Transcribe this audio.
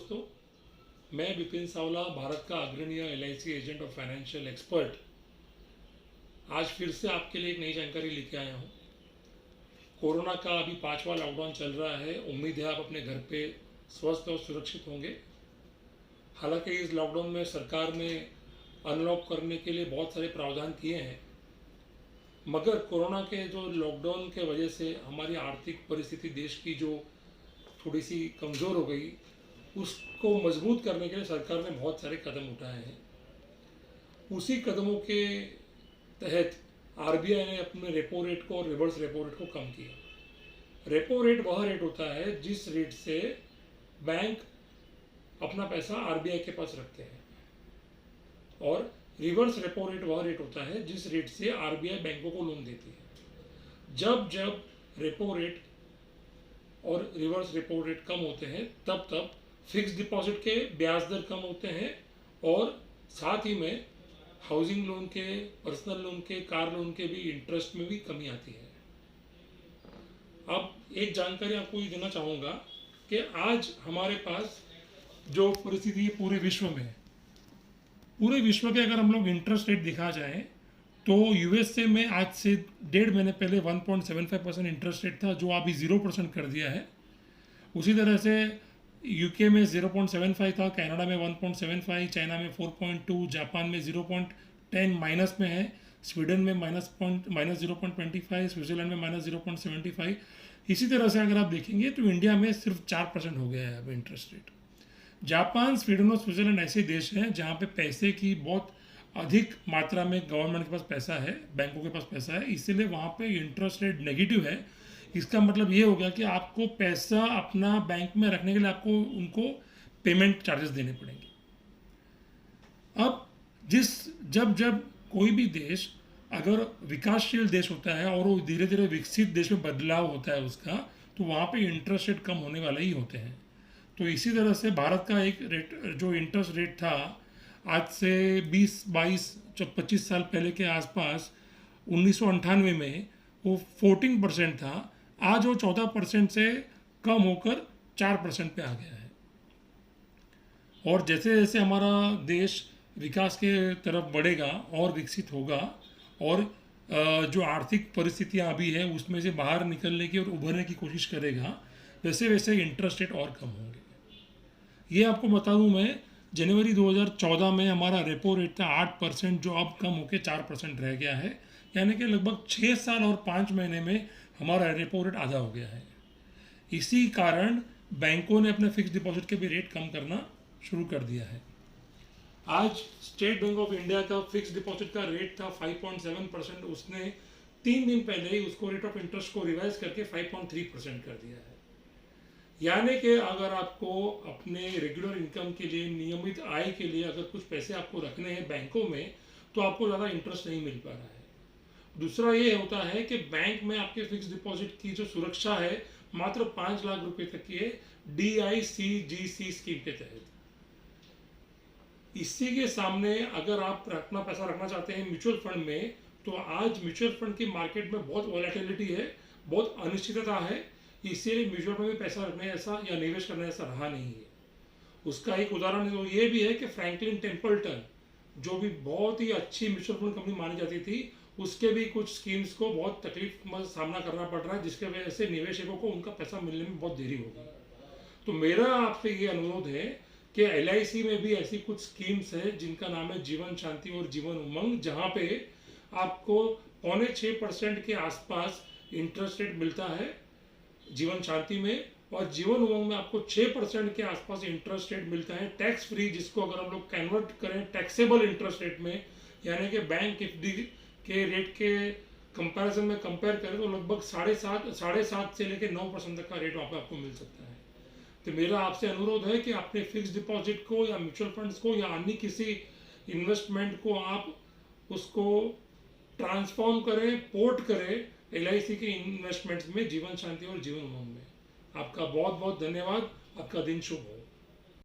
दोस्तों, मैं विपिन सावला, भारत का अग्रणीय एलआईसी एजेंट और फाइनेंशियल एक्सपर्ट, आज फिर से आपके लिए एक नई जानकारी लेके आया हूँ। कोरोना का अभी 5वां लॉकडाउन चल रहा है। उम्मीद है आप अपने घर पे स्वस्थ और सुरक्षित होंगे। हालांकि इस लॉकडाउन में सरकार ने अनलॉक करने के लिए बहुत सारे प्रावधान किए हैं, मगर कोरोना के जो लॉकडाउन के वजह से हमारी आर्थिक परिस्थिति देश की जो थोड़ी सी कमज़ोर हो गई, उसको मजबूत करने के लिए सरकार ने बहुत सारे कदम उठाए हैं। उसी कदमों के तहत आरबीआई ने अपने रेपो रेट को और रिवर्स रेपो रेट को कम किया। रेपो रेट वह रेट होता है जिस रेट से बैंक अपना पैसा आरबीआई के पास रखते हैं, और रिवर्स रेपो रेट वह रेट होता है जिस रेट से आरबीआई बैंकों को लोन देती है। जब जब रेपो रेट और रिवर्स रेपो रेट कम होते हैं, तब तब फिक्स डिपॉजिट के ब्याज दर कम होते हैं, और साथ ही में हाउसिंग लोन के, पर्सनल लोन के, कार लोन के भी इंटरेस्ट में भी कमी आती है। अब एक जानकारी आपको ये देना चाहूँगा कि आज हमारे पास जो परिस्थिति है पूरे विश्व में, पूरे विश्व पे अगर हम लोग इंटरेस्ट रेट दिखा जाए तो यूएसए में आज से 1.5 महीने पहले 1.75% इंटरेस्ट रेट था, जो अभी 0% कर दिया है। उसी तरह से यूके में 0.75 था, कनाडा में 1.75, चाइना में 4.2, जापान में 0.10 माइनस में है, स्वीडन में -0.25, स्विट्जरलैंड में -0.75। इसी तरह से अगर आप देखेंगे तो इंडिया में सिर्फ 4% हो गया है अब इंटरेस्ट रेट। जापान, स्वीडन और स्विट्जरलैंड ऐसे देश हैं जहाँ पे पैसे की बहुत अधिक मात्रा में गवर्नमेंट के पास पैसा है, बैंकों के पास पैसा है, इसीलिए वहाँ पे इंटरेस्ट रेट नेगेटिव है। इसका मतलब ये हो गया कि आपको पैसा अपना बैंक में रखने के लिए आपको उनको पेमेंट चार्जेस देने पड़ेंगे। अब जब जब कोई भी देश अगर विकासशील देश होता है और वो धीरे धीरे विकसित देश में बदलाव होता है उसका, तो वहाँ पे इंटरेस्ट रेट कम होने वाले ही होते हैं। तो इसी तरह से भारत का एक रेट, जो इंटरेस्ट रेट था आज से 20-22-25 साल पहले के आसपास, 1998 में वो 14% था। आज वो 14% से कम होकर 4% पे आ गया है। और जैसे जैसे हमारा देश विकास के तरफ बढ़ेगा और विकसित होगा, और जो आर्थिक परिस्थितियाँ अभी है उसमें से बाहर निकलने की और उभरने की कोशिश करेगा, वैसे वैसे इंटरेस्ट रेट और कम होंगे। ये आपको बता दूं, मैं जनवरी 2014 में हमारा रेपो रेट था 8%, जो अब कम होकर 4% रह गया है। यानी कि लगभग 6 साल और 5 महीने में हमारा रेपो रेट आधा हो गया है। इसी कारण बैंकों ने अपने फिक्स डिपॉजिट के भी रेट कम करना शुरू कर दिया है। आज स्टेट बैंक ऑफ इंडिया का फिक्स डिपॉजिट का रेट था 5.7%। उसने 3 दिन पहले ही उसको रेट ऑफ इंटरेस्ट को रिवाइज करके 5.3% कर दिया है। यानी कि अगर आपको अपने रेगुलर इनकम के लिए, नियमित आय के लिए अगर कुछ पैसे आपको रखने हैं बैंकों में, तो आपको ज़्यादा इंटरेस्ट नहीं मिल पा रहा है। दूसरा ये होता है कि बैंक में आपके फिक्स डिपॉजिट की जो सुरक्षा है मात्र 5 लाख रुपए तक की है, DICGC स्कीम के तहत। इसी के सामने अगर आप अपना पैसा रखना चाहते हैं म्यूचुअल फंड में, तो आज म्यूचुअल फंड की मार्केट में बहुत वॉलेटिलिटी है, बहुत अनिश्चितता है। इसीलिए म्यूचुअल फंड में पैसा रखने ऐसा या निवेश करना ऐसा रहा नहीं है। उसका एक उदाहरण तो ये भी है कि फ्रैंकलिन टेम्पल्टन, जो भी बहुत ही अच्छी म्यूचुअल फंड कंपनी मानी जाती थी, उसके भी कुछ स्कीम्स को बहुत तकलीफ में सामना करना पड़ रहा है, जिसके वजह से निवेशकों को उनका पैसा मिलने में बहुत देरी हो गई। तो मेरा आपसे ये अनुरोध है कि LIC में भी ऐसी कुछ स्कीम्स है जिनका नाम है जीवन शांति और जीवन उमंग, जहाँ पे आपको 5.6% के आसपास इंटरेस्ट रेट मिलता है जीवन शांति में, और जीवन उमंग में आपको 6% के आसपास इंटरेस्ट रेट मिलता है टैक्स फ्री, जिसको अगर हम लोग कन्वर्ट करें टैक्सेबल इंटरेस्ट रेट में, यानी कि बैंक एफडी के रेट के कंपैरिजन में कंपेयर करें तो लगभग 7.5 से लेकर 9% तक का रेट वहाँ पे आपको मिल सकता है। तो मेरा आपसे अनुरोध है कि अपने फिक्स डिपॉजिट को या म्यूचुअल फंड्स को या अन्य किसी इन्वेस्टमेंट को आप उसको ट्रांसफॉर्म करें, पोर्ट करें LIC के इन्वेस्टमेंट्स में, जीवन शांति और जीवन उमंग में। आपका बहुत बहुत धन्यवाद। आपका दिन शुभ हो।